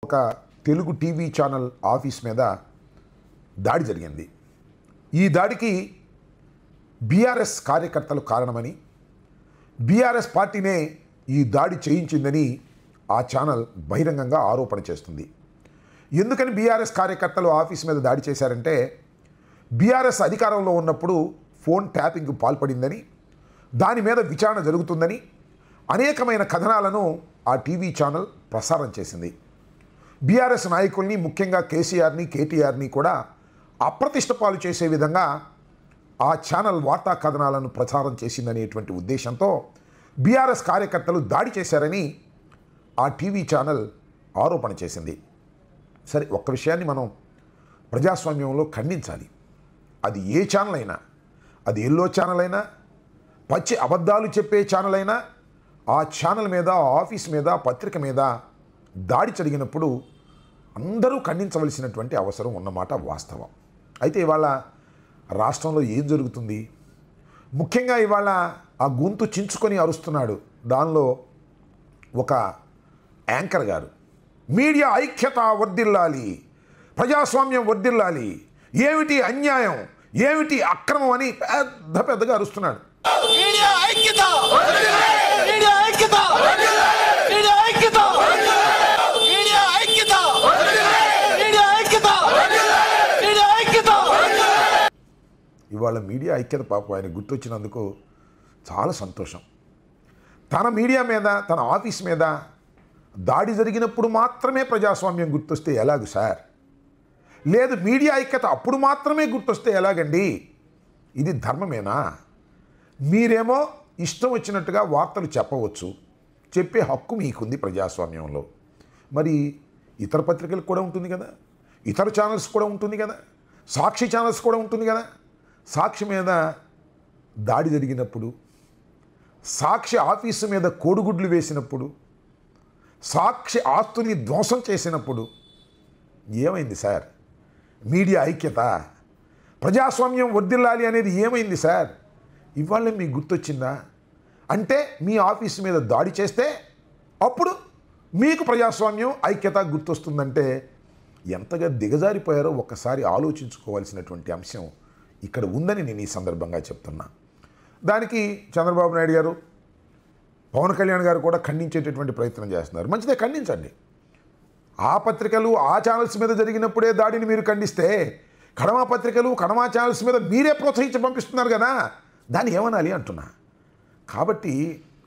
ఒక Telugu TV channel office మీద దాడి జరిగింది. ఈ దాడికి బీఆర్ఎస్ కార్యకర్తలు కారణమని, బీఆర్ఎస్ పార్టీనే ఈ దాడి చేయించిందని ఆ ఛానల్ బహిరంగంగా ఆరోపణ చేస్తుంది. ఎందుకని బీఆర్ఎస్ కార్యకర్తలు ఆఫీస్ మీద దాడి చేశారంటే, బీఆర్ఎస్ అధికారంలో ఉన్నప్పుడు ఫోన్ ట్యాపింగ్కు పాల్పడిందని, దాని మీద విచారణ జరుగుతుందని అనేకమైన కథనాలను ఆ టీవీ ఛానల్ ప్రసారం చేసింది. బీఆర్ఎస్ నాయకుల్ని, ముఖ్యంగా కేసీఆర్ని, కేటీఆర్ని కూడా అప్రతిష్ట పాలు చేసే విధంగా ఆ ఛానల్ వార్తా కథనాలను ప్రచారం చేసిందనేటువంటి ఉద్దేశంతో బీఆర్ఎస్ కార్యకర్తలు దాడి చేశారని ఆ టీవీ ఛానల్ ఆరోపణ చేసింది. సరే, ఒక్క విషయాన్ని మనం ప్రజాస్వామ్యంలో ఖండించాలి. అది ఏ ఛానల్ అయినా, అది ఎల్లో ఛానల్ అయినా, పచ్చి అబద్ధాలు చెప్పే ఛానల్ అయినా, ఆ ఛానల్ మీద, ఆఫీస్ మీద, పత్రిక మీద దాడి జరిగినప్పుడు అందరూ ఖండించవలసినటువంటి అవసరం ఉన్నమాట వాస్తవం. అయితే ఇవాళ రాష్ట్రంలో ఏం జరుగుతుంది? ముఖ్యంగా ఇవాళ ఆ గొంతు చించుకొని అరుస్తున్నాడు దానిలో ఒక యాంకర్ గారు. మీడియా ఐక్యత వర్ధిల్లాలి, ప్రజాస్వామ్యం వర్ధిల్లాలి, ఏమిటి అన్యాయం, ఏమిటి అక్రమం అని పెద్దగా అరుస్తున్నాడు. మీడియా ఐక్యత, మీడియా ఐక్యత, మీడియా ఐక్యత, మీడియా ఐక్యత, మీడియా ఐక్యత, మీడియా ఐక్యత. ఇవాళ మీడియా ఐక్యత పాపం ఆయన గుర్తొచ్చినందుకు చాలా సంతోషం. తన మీడియా మీద, తన ఆఫీస్ మీద దాడి జరిగినప్పుడు మాత్రమే ప్రజాస్వామ్యం గుర్తొస్తే ఎలాగు సార్? లేదు, మీడియా ఐక్యత అప్పుడు మాత్రమే గుర్తొస్తే ఎలాగండి? ఇది ధర్మమేనా? మీరేమో ఇష్టం వచ్చినట్టుగా వార్తలు చెప్పవచ్చు, చెప్పే హక్కు మీకుంది ప్రజాస్వామ్యంలో. మరి ఇతర పత్రికలకు కూడా ఉంటుంది కదా, ఇతర ఛానల్స్ కూడా ఉంటుంది కదా, సాక్షి ఛానల్స్ కూడా ఉంటుంది కదా. సాక్షి మీద దాడి జరిగినప్పుడు, సాక్షి ఆఫీసు మీద కోడిగుడ్లు వేసినప్పుడు, సాక్షి ఆస్తుల్ని ధ్వంసం చేసినప్పుడు ఏమైంది సార్? మీడియా ఐక్యత, ప్రజాస్వామ్యం వర్ధిల్లాలి అనేది ఏమైంది సార్? ఇవాళ మీకు గుర్తొచ్చిందా? అంటే మీ ఆఫీసు మీద దాడి చేస్తే అప్పుడు మీకు ప్రజాస్వామ్యం, ఐక్యత గుర్తొస్తుందంటే ఎంతగా దిగజారిపోయారో ఒక్కసారి ఆలోచించుకోవాల్సినటువంటి అంశం ఇక్కడ ఉందని నేను ఈ సందర్భంగా చెప్తున్నా. దానికి చంద్రబాబు నాయుడు గారు, పవన్ కళ్యాణ్ గారు కూడా ఖండించేటటువంటి ప్రయత్నం చేస్తున్నారు. మంచిదే, ఖండించండి. ఆ పత్రికలు, ఆ ఛానల్స్ మీద జరిగినప్పుడే దాడిని మీరు ఖండిస్తే, కడమా పత్రికలు, కడమా ఛానల్స్ మీద మీరే ప్రోత్సహించి పంపిస్తున్నారు కదా, దాన్ని ఏమనాలి అంటున్నా. కాబట్టి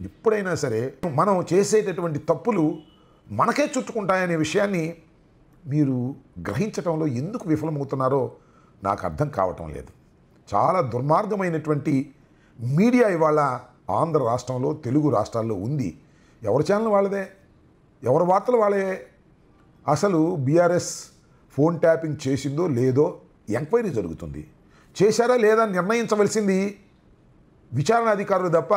ఎప్పుడైనా సరే మనం చేసేటటువంటి తప్పులు మనకే చుట్టుకుంటాయనే విషయాన్ని మీరు గ్రహించటంలో ఎందుకు విఫలమవుతున్నారో నాకు అర్థం కావటం లేదు. చాలా దుర్మార్గమైనటువంటి మీడియా ఇవాళ ఆంధ్ర రాష్ట్రంలో, తెలుగు రాష్ట్రాల్లో ఉంది. ఎవరి ఛానల్ వాళ్ళదే, ఎవరి వార్తలు వాళ్ళే. అసలు బీఆర్ఎస్ ఫోన్ ట్యాపింగ్ చేసిందో లేదో ఎంక్వైరీ జరుగుతుంది. చేశారా లేదా నిర్ణయించవలసింది విచారణ అధికారులు తప్ప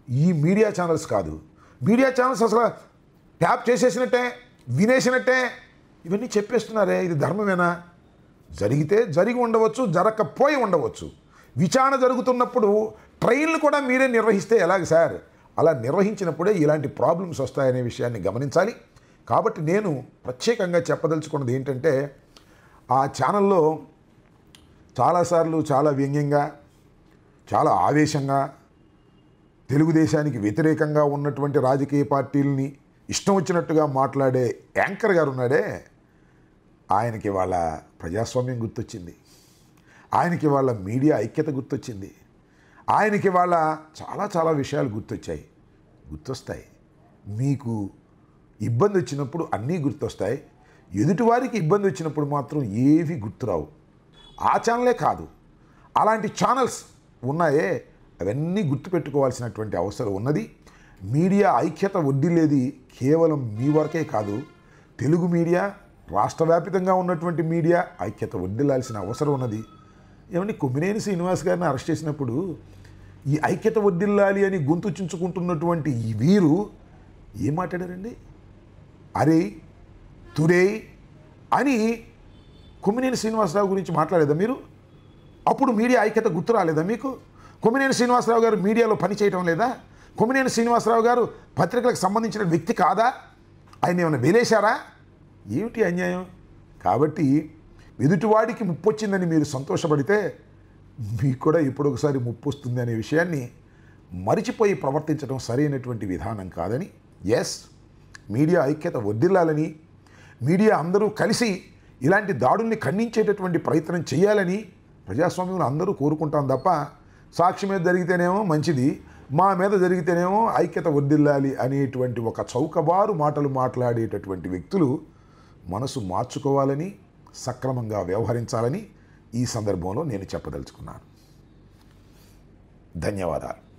ఈ మీడియా ఛానల్స్ కాదు. మీడియా ఛానల్స్ అసలు ట్యాప్ చేసేసినట్టే, వినేసినట్టే ఇవన్నీ చెప్పేస్తున్నారే. ఇది ధర్మమేనా? జరిగితే జరిగి ఉండవచ్చు, జరగకపోయి ఉండవచ్చు. విచారణ జరుగుతున్నప్పుడు ట్రైన్లు కూడా మీరే నిర్వహిస్తే ఎలాగ సార్? అలా నిర్వహించినప్పుడే ఇలాంటి ప్రాబ్లమ్స్ వస్తాయనే విషయాన్ని గమనించాలి. కాబట్టి నేను ప్రత్యేకంగా చెప్పదలుచుకున్నది ఏంటంటే, ఆ ఛానల్లో చాలాసార్లు చాలా వ్యంగ్యంగా, చాలా ఆవేశంగా, తెలుగుదేశానికి వ్యతిరేకంగా ఉన్నటువంటి రాజకీయ పార్టీలని ఇష్టం వచ్చినట్టుగా మాట్లాడే యాంకర్ గారు ఉన్నాడే, ఆయనకి వాళ్ళ ప్రజాస్వామ్యం గుర్తొచ్చింది, ఆయనకి వాళ్ళ మీడియా ఐక్యత గుర్తొచ్చింది, ఆయనకి వాళ్ళ చాలా చాలా విషయాలు గుర్తొస్తాయి. మీకు ఇబ్బంది వచ్చినప్పుడు అన్నీ గుర్తొస్తాయి, ఎదుటివారికి ఇబ్బంది వచ్చినప్పుడు మాత్రం ఏవి గుర్తురావు. ఆ ఛానలే కాదు, అలాంటి ఛానల్స్ ఉన్నాయే, అవన్నీ గుర్తుపెట్టుకోవాల్సినటువంటి అవసరం ఉన్నది. మీడియా ఐక్యత వడ్డీలేది కేవలం మీ వరకే కాదు, తెలుగు మీడియా, రాష్ట్ర వ్యాపితంగా ఉన్నటువంటి మీడియా ఐక్యత వడ్డిల్లాల్సిన అవసరం ఉన్నది. ఏమంటే కొమ్మినేని శ్రీనివాస్ గారిని అరెస్ట్ చేసినప్పుడు ఈ ఐక్యత వడ్డిల్లాలి అని గొంతు చించుకుంటున్నటువంటి ఈ వీరు ఏం మాట్లాడారండి? అరే తురే అని కొమ్మినేని శ్రీనివాసరావు గురించి మాట్లాడేదా మీరు? అప్పుడు మీడియా ఐక్యత గుర్తు రాలేదా మీకు? కొమ్మినేని శ్రీనివాసరావు గారు మీడియాలో పనిచేయటం లేదా? కొమ్మినేని శ్రీనివాసరావు గారు పత్రికలకు సంబంధించిన వ్యక్తి కాదా? ఆయన ఏమైనా వేలేశారా? ఏమిటి అన్యాయం? కాబట్టి ఎదుటివాడికి ముప్పు వచ్చిందని మీరు సంతోషపడితే మీకు కూడా ఎప్పుడొకసారి ముప్పు వస్తుంది అనే విషయాన్ని మరిచిపోయి ప్రవర్తించడం సరైనటువంటి విధానం కాదని, ఎస్, మీడియా ఐక్యత వర్ధిల్లాలని, మీడియా అందరూ కలిసి ఇలాంటి దాడుల్ని ఖండించేటటువంటి ప్రయత్నం చేయాలని ప్రజాస్వామ్యంలో అందరూ కోరుకుంటాం తప్ప, సాక్షి మీద జరిగితేనేమో మంచిది, మా మీద జరిగితేనేమో ఐక్యత వర్ధిల్లాలి అనేటువంటి ఒక చౌకబారు మాటలు మాట్లాడేటటువంటి వ్యక్తులు మనసు మార్చుకోవాలని, సక్రమంగా వ్యవహరించాలని ఈ సందర్భంలో నేను చెప్పదలుచుకున్నాను. ధన్యవాదాలు.